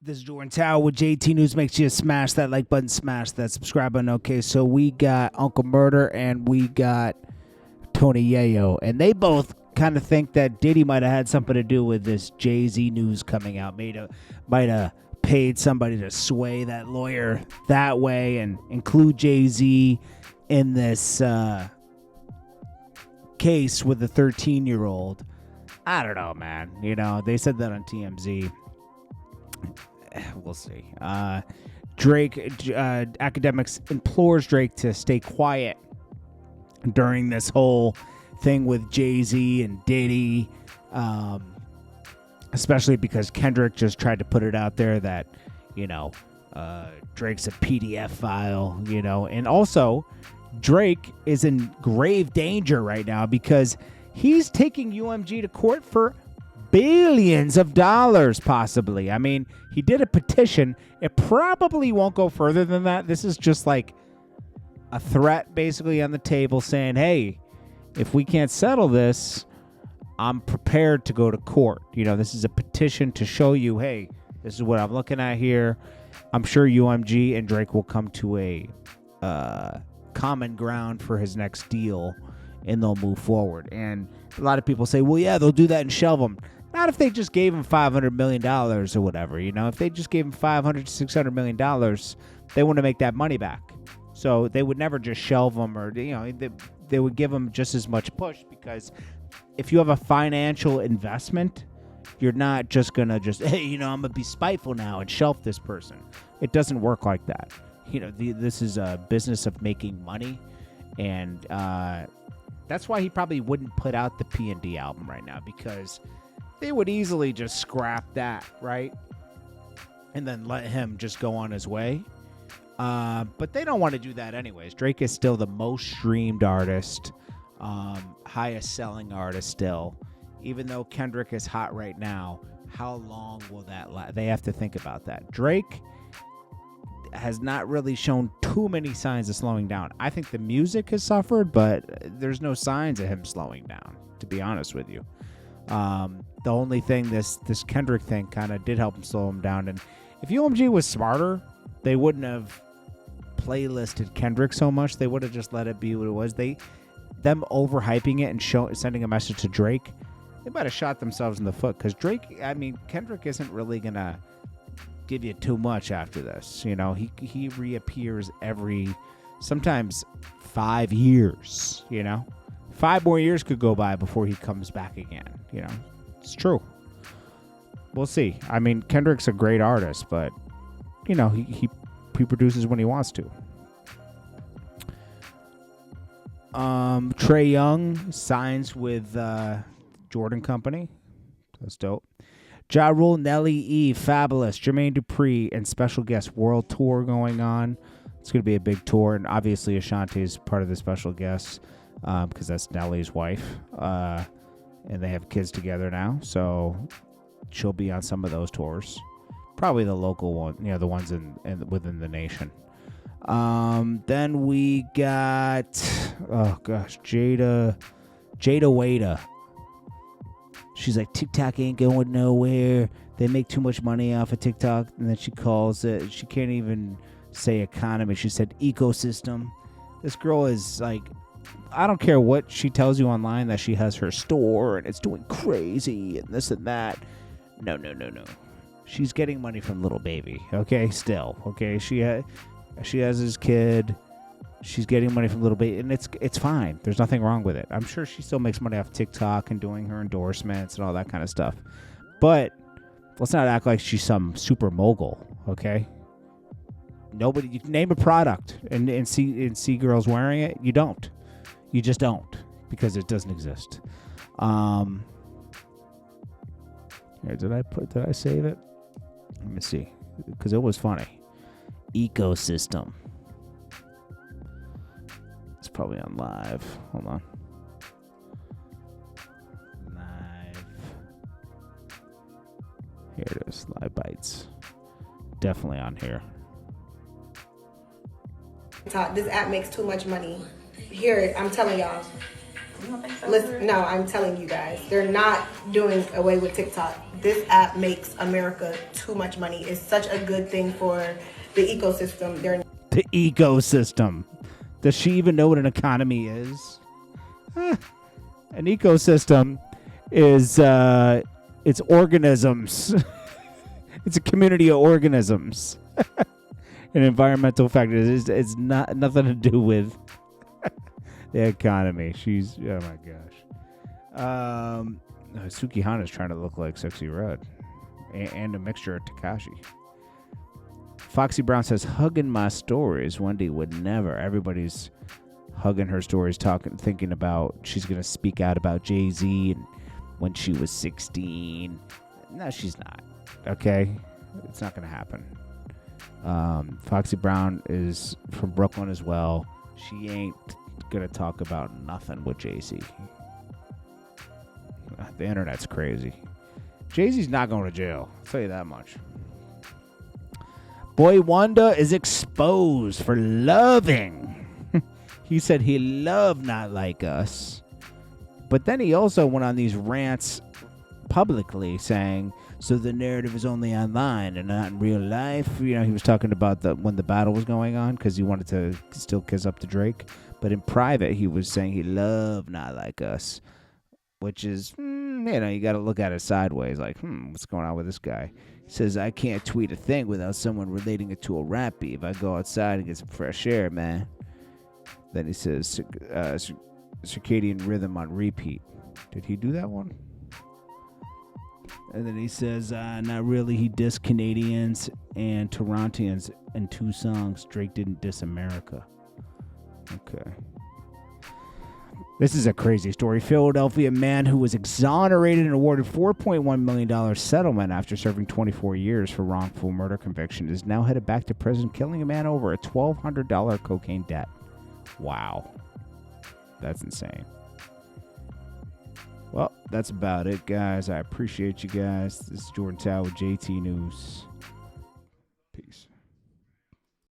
This is JordanTower with JT News. Make sure you smash that like button, smash that subscribe button. Okay, so we got Uncle Murder and we got Tony Yayo, and they both kind of think that Diddy might have had something to do with this Jay-Z news coming out. Might have paid somebody to sway that lawyer that way and include Jay-Z in this case with the 13-year-old. I don't know, man. You know, they said that on TMZ. We'll see. Drake, academics implores Drake to stay quiet during this whole thing with Jay-Z and Diddy, especially because Kendrick just tried to put it out there that, you know, Drake's a PDF file, you know, and also Drake is in grave danger right now because he's taking UMG to court for billions of dollars, possibly. I mean, he did a petition. It probably won't go further than that. This is just like a threat basically on the table saying, hey, if we can't settle this, I'm prepared to go to court. You know, this is a petition to show you, hey, this is what I'm looking at here. I'm sure UMG and Drake will come to a common ground for his next deal, and they'll move forward. And a lot of people say, well, yeah, they'll do that and shelve him. Not if they just gave him $500 million or whatever. You know, if they just gave him $500 to $600 million, they want to make that money back. So they would never just shelve him, or, you know, they would give him just as much push, because if you have a financial investment, you're not just going to just, hey, you know, I'm going to be spiteful now and shelf this person. It doesn't work like that. You know, this is a business of making money, and that's why he probably wouldn't put out the P&D album right now, because they would easily just scrap that, right? And then let him just go on his way. But they don't want to do that anyways. Drake is still the most streamed artist, highest selling artist still. Even though Kendrick is hot right now, how long will that last? They have to think about that. Drake has not really shown too many signs of slowing down. I think the music has suffered, but there's no signs of him slowing down, to be honest with you. The only thing this Kendrick thing kind of did help him slow him down. And if UMG was smarter, they wouldn't have playlisted Kendrick so much. They would have just let it be what it was. Them overhyping it and sending a message to Drake, they might have shot themselves in the foot, because Kendrick isn't really gonna give you too much after this. You know, he reappears sometimes 5 years. You know, 5 more years could go by before he comes back again. You know, it's true. We'll see. I mean, Kendrick's a great artist, but you know, he produces when he wants to. Trey Young signs with Jordan Company. That's dope. Ja Rule, Nelly E, Fabulous, Jermaine Dupri, and special guest world tour going on. It's going to be a big tour, and obviously Ashanti is part of the special guests, because that's Nelly's wife, and they have kids together now, so she'll be on some of those tours. Probably the local one, you know, the ones within the nation. Then we got, Jada Kingdom. She's like, TikTok ain't going nowhere. They make too much money off of TikTok. And then she calls it, she can't even say economy. She said ecosystem. This girl is like, I don't care what she tells you online that she has her store and it's doing crazy and this and that. No. She's getting money from Little Baby. Okay, still. Okay, she has his kid. She's getting money from Little Baby, and it's fine. There's nothing wrong with it. I'm sure she still makes money off TikTok and doing her endorsements and all that kind of stuff. But let's not act like she's some super mogul, okay? Nobody, you can name a product and see girls wearing it. You don't. You just don't, because it doesn't exist. Here, did I save it? Let me see, because it was funny. Ecosystem. It's probably on live. Hold on. Live. Here it is. Live Bites. Definitely on here. This app makes too much money. Here, I'm telling y'all. You don't think so? Listen, no, I'm telling you guys, they're not doing away with TikTok. This app makes America too much money. It's such a good thing for the ecosystem. The ecosystem. Does she even know what an economy is? An ecosystem is it's organisms. It's a community of organisms. An environmental factor. It's not nothing to do with the economy. She's oh my gosh. Suki Hana's trying to look like Sexy Red, and a mixture of Takashi. Foxy Brown says, hugging my stories. Wendy would never. Everybody's hugging her stories, thinking about she's going to speak out about Jay-Z and when she was 16. No, she's not. Okay? It's not going to happen. Foxy Brown is from Brooklyn as well. She ain't going to talk about nothing with Jay-Z. The internet's crazy. Jay-Z's not going to jail. I'll tell you that much. Boi-1da is exposed for loving. He said he loved Not Like Us. But then he also went on these rants publicly saying, so the narrative is only online and not in real life. You know, he was talking about when the battle was going on because he wanted to still kiss up to Drake. But in private, he was saying he loved Not Like Us, which is, you got to look at it sideways. Like, what's going on with this guy? He says, I can't tweet a thing without someone relating it to a rap beat. If I go outside and get some fresh air, man. Then he says, circadian rhythm on repeat. Did he do that one? And then he says, not really. He dissed Canadians and Torontians in 2 songs. Drake didn't diss America. Okay. This is a crazy story. Philadelphia man who was exonerated and awarded $4.1 million settlement after serving 24 years for wrongful murder conviction is now headed back to prison, killing a man over a $1,200 cocaine debt. Wow. That's insane. Well, that's about it, guys. I appreciate you guys. This is Jordan Tower with JT News.